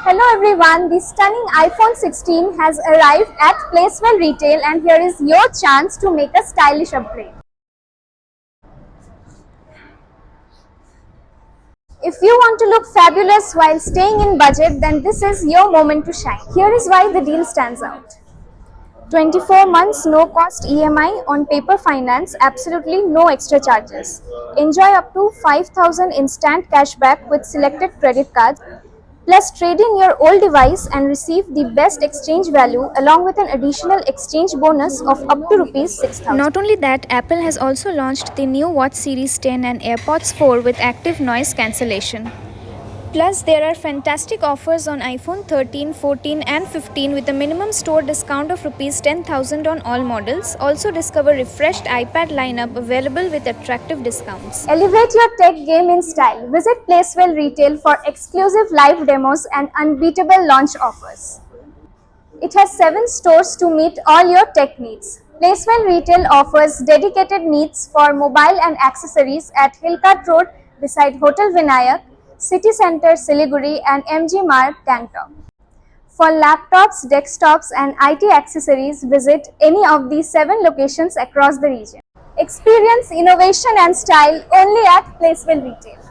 Hello everyone, the stunning iPhone 16 has arrived at Placewell Retail and here is your chance to make a stylish upgrade. If you want to look fabulous while staying in budget, then this is your moment to shine. Here is why the deal stands out. 24 months no cost EMI on paper finance, absolutely no extra charges. Enjoy up to 5,000 instant cashback with selected credit cards. Plus, trade in your old device and receive the best exchange value along with an additional exchange bonus of up to Rs 6,000. Not only that, Apple has also launched the new Watch Series 10 and AirPods 4 with active noise cancellation. Plus, there are fantastic offers on iPhone 13, 14 and 15 with a minimum store discount of Rs 10,000 on all models. Also discover refreshed iPad lineup available with attractive discounts. Elevate your tech game in style. Visit Placewell Retail for exclusive live demos and unbeatable launch offers. It has 7 stores to meet all your tech needs. Placewell Retail offers dedicated needs for mobile and accessories at Hillcut Road beside Hotel Vinayak, City Center Siliguri and MG Mart Gangtok. For laptops, desktops and IT accessories, visit any of these 7 locations across the region. Experience innovation and style only at Placewell Retail.